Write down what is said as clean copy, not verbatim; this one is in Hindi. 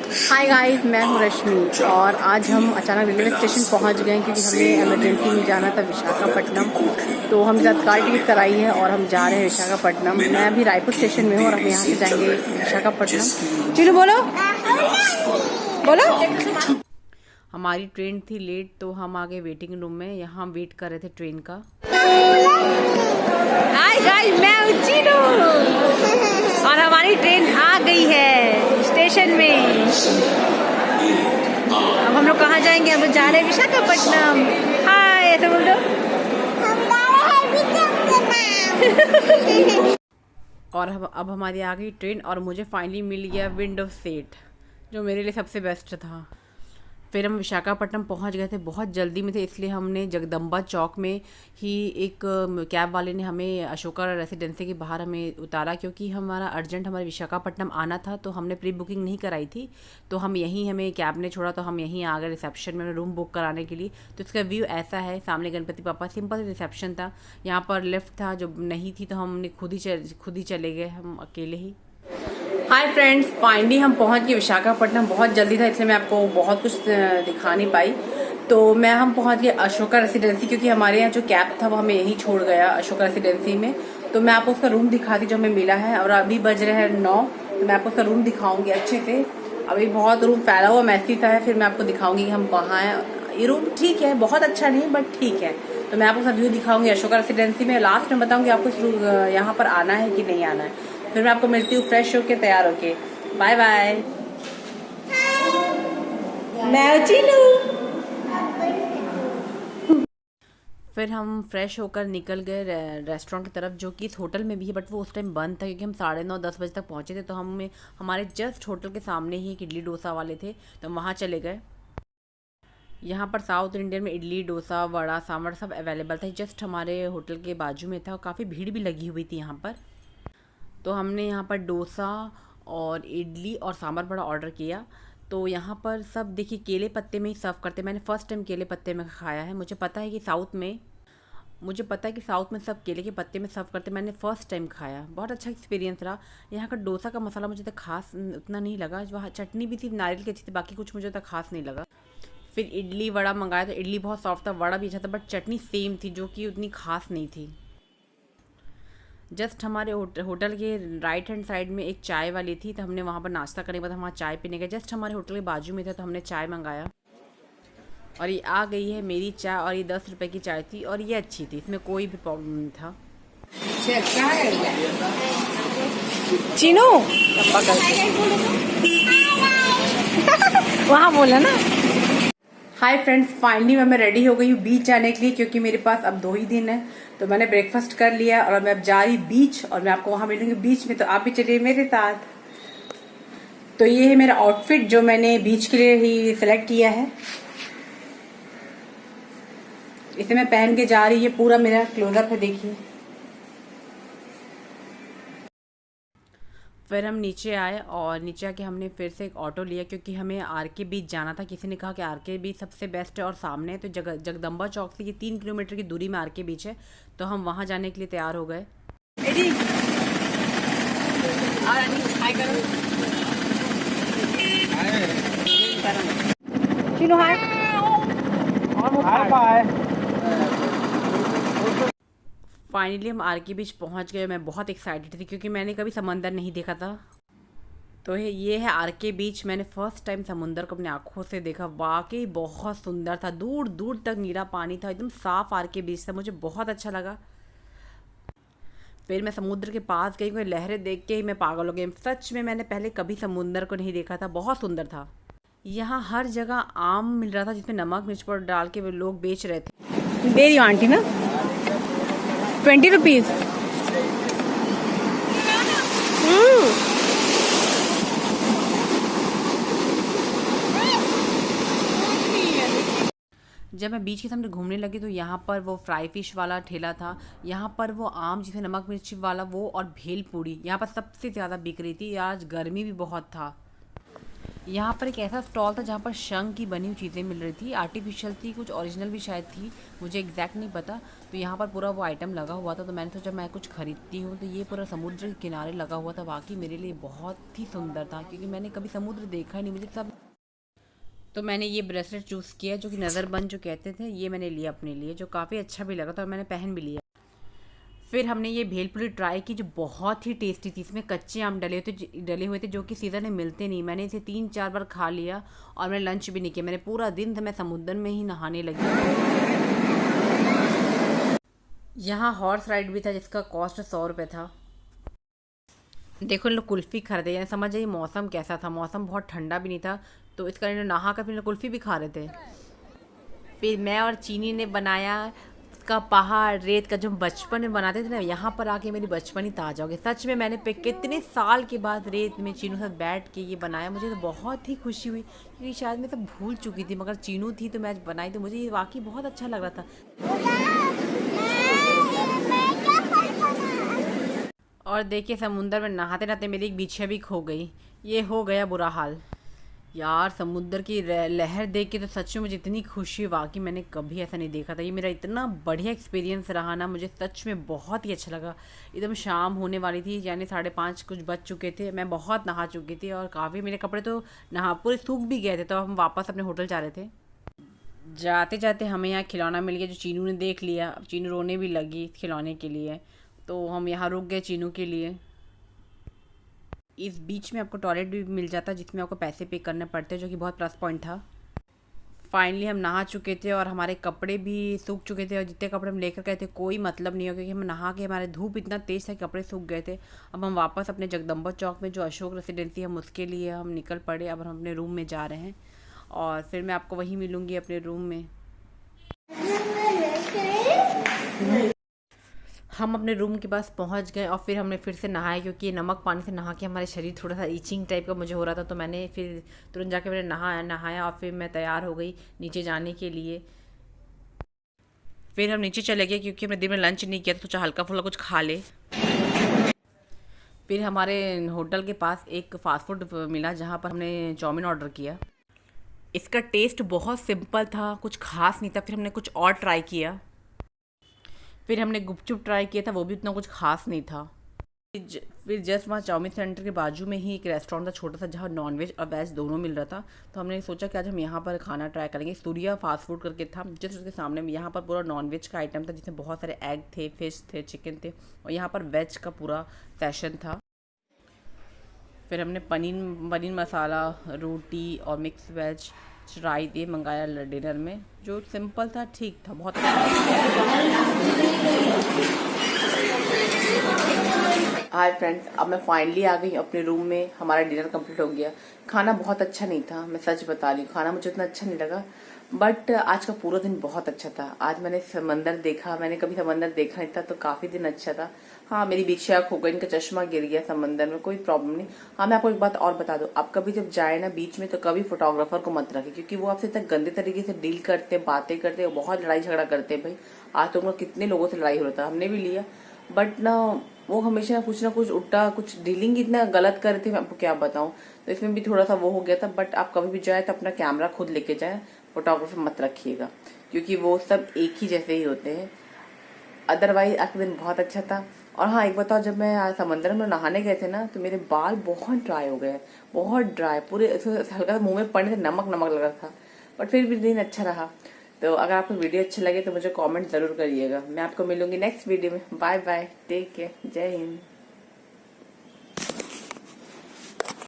हाय गाइस, मैं हूँ रश्मि और आज हम अचानक रेलवे स्टेशन पहुँच गए क्योंकि हमें इमरजेंसी में जाना था विशाखापट्टनम। तो हम जब कार टिकट कराई है और हम जा रहे हैं विशाखापट्टनम। मैं अभी रायपुर स्टेशन में हूँ और हम यहाँ से जाएंगे विशाखापट्टनम। चलो बोलो बोलो। हमारी ट्रेन थी लेट तो हम आ गए वेटिंग रूम में। यहाँ हम वेट कर रहे थे ट्रेन का। हाय गाइस, मैं हूँ चीनू और हमारी ट्रेन आ गई है स्टेशन में। अब हम लोग कहाँ जाएंगे? हम लोग जा रहे हैं विशाखापट्टनम। हाय ऐसे बोल दो। और अब हमारी आ गई ट्रेन और मुझे फाइनली मिल गया विंडो सीट, जो मेरे लिए सबसे बेस्ट था। फिर हम विशाखापट्टनम पहुंच गए थे, बहुत जल्दी में थे, इसलिए हमने जगदम्बा चौक में ही एक कैब वाले ने हमें अशोका रेसिडेंसी के बाहर हमें उतारा, क्योंकि हमारा हमारे विशाखापट्टनम आना था तो हमने प्री बुकिंग नहीं कराई थी। तो हम यहीं हमें कैब ने छोड़ा तो हम यहीं आ गए रिसेप्शन में रूम बुक कराने के लिए। तो इसका व्यू ऐसा है, सामने गणपति पापा, सिंपल रिसेप्शन था। यहाँ पर लिफ्ट था जो नहीं थी तो हमने खुद ही चले गए, हम अकेले ही। हाय फ्रेंड्स, फाइनली हम पहुंच गए विशाखापट्टनम। बहुत जल्दी था इसलिए मैं आपको बहुत कुछ दिखा नहीं पाई। तो हम पहुंच गए अशोका रेसिडेंसी, क्योंकि हमारे यहाँ जो कैब था वो हमें यहीं छोड़ गया अशोका रेसिडेंसी में। तो मैं आपको उसका रूम दिखाती जो हमें मिला है। और अभी बज रहे हैं 9, तो मैं आपको उसका रूम दिखाऊंगी अच्छे से। अभी बहुत रूम फैला हुआ मैसी सा है, फिर मैं आपको दिखाऊंगी कि हम कहाँ हैं। ये रूम ठीक है, बहुत अच्छा नहीं बट ठीक है। तो मैं आपको उसका व्यू दिखाऊंगी अशोका रेसिडेंसी में। लास्ट में बताऊंगी आपको यहाँ पर आना है कि नहीं आना है। फिर मैं आपको मिलती हूँ फ्रेश होके, तैयार होके। Bye bye. मैं चीनू। फिर हम फ्रेश होकर निकल गए रेस्टोरेंट की तरफ, जो कि इस होटल में भी है बट वो उस टाइम बंद था, क्योंकि हम 9:30-10 बजे तक पहुंचे थे। तो हमारे जस्ट होटल के सामने ही एक इडली डोसा वाले थे, तो हम वहाँ चले गए। यहाँ पर साउथ इंडियन में इडली डोसा वड़ा सांभर सब अवेलेबल था, जस्ट हमारे होटल के बाजू में था। और काफ़ी भीड़ भी लगी हुई थी यहाँ पर। तो हमने यहाँ पर डोसा और इडली और सांभर बड़ा ऑर्डर किया। तो यहाँ पर सब देखिए केले पत्ते में ही सर्व करते। मैंने फ़र्स्ट टाइम केले पत्ते में खाया है। मुझे पता है कि साउथ में सब केले के पत्ते में सर्व करते। मैंने फ़र्स्ट टाइम खाया, बहुत अच्छा एक्सपीरियंस रहा। यहाँ का डोसा का मसाला मुझे तो खास उतना नहीं लगा। वहाँ चटनी भी थी नारियल की अच्छी थी, बाकी कुछ मुझे तो खास नहीं लगा। फिर इडली वड़ा मंगाया तो इडली बहुत सॉफ्ट था, वड़ा भी अच्छा था, बट चटनी सेम थी जो कि उतनी खास नहीं थी। जस्ट हमारे होटल के राइट हैंड साइड में एक चाय वाली थी, तो हमने वहाँ पर नाश्ता करने के बाद हम वहाँ चाय पीने गए। जस्ट हमारे होटल के बाजू में था तो हमने चाय मंगाया। और ये आ गई है मेरी चाय, और ये 10 रुपये की चाय थी और ये अच्छी थी, इसमें कोई भी प्रॉब्लम नहीं था। चीनू वहाँ बोला ना। हाय फ्रेंड्स, फाइनली मैं रेडी हो गई हूँ बीच जाने के लिए, क्योंकि मेरे पास अब 2 ही दिन है। तो मैंने ब्रेकफास्ट कर लिया और मैं अब जा रही बीच, और मैं आपको वहां मिलूंगी बीच में। तो आप भी चलिए मेरे साथ। तो ये है मेरा आउटफिट जो मैंने बीच के लिए ही सिलेक्ट किया है। इसे मैं पहन के जा रही है, पूरा मेरा क्लोजअप है, देखिए। फिर हम नीचे आए और नीचे आके हमने फिर से एक ऑटो लिया, क्योंकि हमें आरके बीच जाना था। किसी ने कहा कि आरके बीच सबसे बेस्ट है और सामने है। तो जगदम्बा चौक से ये 3 किलोमीटर की दूरी में आरके बीच है, तो हम वहाँ जाने के लिए तैयार हो गए। फाइनली हम आरके बीच पहुंच गए। मैं बहुत एक्साइटेड थी क्योंकि मैंने कभी समंदर नहीं देखा था। तो ये है आरके बीच। मैंने फर्स्ट टाइम समुंदर को अपनी आंखों से देखा, वाकई बहुत सुंदर था। दूर दूर तक नीला पानी था, एकदम साफ आरके बीच था, मुझे बहुत अच्छा लगा। फिर मैं समुद्र के पास गई, कोई लहरें देख के ही मैं पागल हो गई। सच में मैंने पहले कभी समुंदर को नहीं देखा था, बहुत सुंदर था। यहाँ हर जगह आम मिल रहा था जिसमें नमक मिर्च पाउडर डाल के लोग बेच रहे थे। दे रही आंटी ना 20 रुपीज। जब मैं बीच के सामने घूमने लगी तो यहाँ पर वो फ्राई फिश वाला ठेला था। यहाँ पर वो आम जिसमें नमक मिर्ची वाला वो, और भेल पूड़ी यहाँ पर सबसे ज़्यादा बिक रही थी। आज गर्मी भी बहुत था। यहाँ पर एक ऐसा स्टॉल था जहाँ पर शंख की बनी हुई चीज़ें मिल रही थी, आर्टिफिशियल थी, कुछ ओरिजिनल भी शायद थी, मुझे एग्जैक्ट नहीं पता। तो यहाँ पर पूरा वो आइटम लगा हुआ था, तो मैंने सोचा मैं कुछ खरीदती हूँ। तो ये पूरा समुद्र के किनारे लगा हुआ था, वाकई मेरे लिए बहुत ही सुंदर था, क्योंकि मैंने कभी समुद्र देखा ही नहीं, मुझे सब। तो मैंने ये ब्रेसलेट चूज़ किया जो कि नज़रबंद जो कहते थे, ये मैंने लिया अपने लिए, जो काफ़ी अच्छा भी लगा था और मैंने पहन भी लिया। फिर हमने ये भेलपुरी ट्राई की जो बहुत ही टेस्टी थी। इसमें कच्चे आम डले हुए थे जो कि सीज़न में मिलते नहीं। मैंने इसे 3-4 बार खा लिया और मैंने लंच भी नहीं किया। मैंने पूरा दिन मैं समुद्र में ही नहाने लगी। यहाँ हॉर्स राइड भी था जिसका कॉस्ट 100 रुपये था। देखो इन लोग कुल्फ़ी खरीदे, यानी समझ जाइए मौसम कैसा था। मौसम बहुत ठंडा भी नहीं था, तो इस कारण नहा कर फिर कुल्फ़ी भी खा रहे थे। फिर मैं और चीनी ने बनाया उसका पहाड़ रेत का, जो हम बचपन में बनाते थे ना। यहाँ पर आके मेरी बचपन ही ताज़ा हो गई सच में। मैंने पे कितने साल के बाद रेत में चीनू के साथ बैठ के ये बनाया, मुझे तो बहुत ही खुशी हुई, क्योंकि शायद मैं सब भूल चुकी थी, मगर चीनू थी तो मैं आज बनाई, तो मुझे ये वाकई बहुत अच्छा लग रहा था। और देखिए समुंदर में नहाते नहाते मेरी एक बिछिया भी खो गई। ये हो गया बुरा हाल। यार समुद्र की लहर देख के तो सच में मुझे इतनी खुशी, वाकई मैंने कभी ऐसा नहीं देखा था। ये मेरा इतना बढ़िया एक्सपीरियंस रहा ना, मुझे सच में बहुत ही अच्छा लगा। एकदम शाम होने वाली थी, यानी 5:30 कुछ बज चुके थे। मैं बहुत नहा चुकी थी और काफ़ी मेरे कपड़े तो नहा पूरे सूख भी गए थे। तो हम वापस अपने होटल जा रहे थे। जाते जाते हमें यहाँ खिलौना मिल गया जो चीनू ने देख लिया। अब चीनू रोने भी लगी खिलौने के लिए, तो हम यहाँ रुक गए चीनू के लिए। इस बीच में आपको टॉयलेट भी मिल जाता, जिसमें आपको पैसे पे करने पड़ते, जो कि बहुत प्लस पॉइंट था। फाइनली हम नहा चुके थे और हमारे कपड़े भी सूख चुके थे, और जितने कपड़े हम लेकर गए थे कोई मतलब नहीं हो, क्योंकि हम नहा के हमारे धूप इतना तेज़ था कि कपड़े सूख गए थे। अब हम वापस अपने जगदम्बा चौक में जो अशोक रेसिडेंसी, हम उसके लिए हम निकल पड़े। अब हम अपने रूम में जा रहे हैं और फिर मैं आपको वहीं मिलूँगी अपने रूम में। हम अपने रूम के पास पहुंच गए और फिर हमने फिर से नहाया, क्योंकि नमक पानी से नहा के हमारे शरीर थोड़ा सा ईचिंग टाइप का मुझे हो रहा था। तो मैंने फिर तुरंत जाके मैंने नहाया और फिर मैं तैयार हो गई नीचे जाने के लिए। फिर हम नीचे चले गए क्योंकि हमने दिन में लंच नहीं किया, तो सोचा हल्का फुल्का कुछ खा ले। फिर हमारे होटल के पास एक फ़ास्ट फूड मिला जहाँ पर हमने चाउमीन ऑर्डर किया। इसका टेस्ट बहुत सिंपल था, कुछ खास नहीं था। फिर हमने कुछ और ट्राई किया। फिर हमने गुपचुप ट्राई किया था, वो भी उतना कुछ खास नहीं था। फिर जस्ट वहाँ चाउमीन सेंटर के बाजू में ही एक रेस्टोरेंट था छोटा सा, जहाँ नॉनवेज और वेज दोनों मिल रहा था। तो हमने सोचा कि आज हम यहाँ पर खाना ट्राई करेंगे। सूर्या फास्ट फूड करके था, जस्ट उसके सामने में। यहाँ पर पूरा नॉनवेज का आइटम था, जिसमें बहुत सारे एग थे, फिश थे, चिकन थे, और यहाँ पर वेज का पूरा सेशन था। फिर हमने पनीर पनीर मसाला, रोटी और मिक्स वेज राइस ये मंगाया डिनर में, जो सिंपल था, ठीक था, बहुत हाय फ्रेंड्स, अब मैं फाइनली आ गई अपने रूम में। हमारा डिनर कंप्लीट हो गया। खाना बहुत अच्छा नहीं था, मैं सच बता रही हूँ, खाना मुझे उतना अच्छा नहीं लगा। बट आज का पूरा दिन बहुत अच्छा था। आज मैंने समंदर देखा, मैंने कभी समंदर देखा नहीं था, तो काफी दिन अच्छा था। हाँ, मेरी बीच खो गई, इनका चश्मा गिर गया समंदर में, कोई प्रॉब्लम नहीं। हाँ, मैं आपको एक बात और बता दूं, आप कभी जब जाए ना बीच में, तो कभी फोटोग्राफर को मत रखें, क्योंकि वो आपसे इतना गंदे तरीके से डील करते, बातें करते, बहुत लड़ाई झगड़ा करते हैं। भाई आज तो कितने लोगों से लड़ाई हो रहा था, हमने भी लिया, बट ना वो हमेशा कुछ ना कुछ उल्टा, कुछ डीलिंग इतना गलत कर रहे थे, मैं आपको क्या बताऊं। तो इसमें भी थोड़ा सा वो हो गया था। बट आप कभी भी जाए तो अपना कैमरा खुद लेके जाए, फोटोग्राफर मत रखिएगा, क्योंकि वो सब एक ही जैसे ही होते हैं। अदरवाइज आज का दिन बहुत अच्छा था। और हाँ, एक बताओ, जब मैं आज समंदर में नहाने गए थे ना, तो मेरे बाल बहुत ड्राई हो गए, बहुत ड्राई, पूरे हल्का सा मुंह में पड़ने से नमक नमक लग रहा था। बट फिर भी दिन अच्छा रहा। तो अगर आपको वीडियो अच्छी लगे तो मुझे कमेंट जरूर करिएगा। मैं आपको मिलूंगी नेक्स्ट वीडियो में। बाय बाय, टेक केयर, जय हिंद।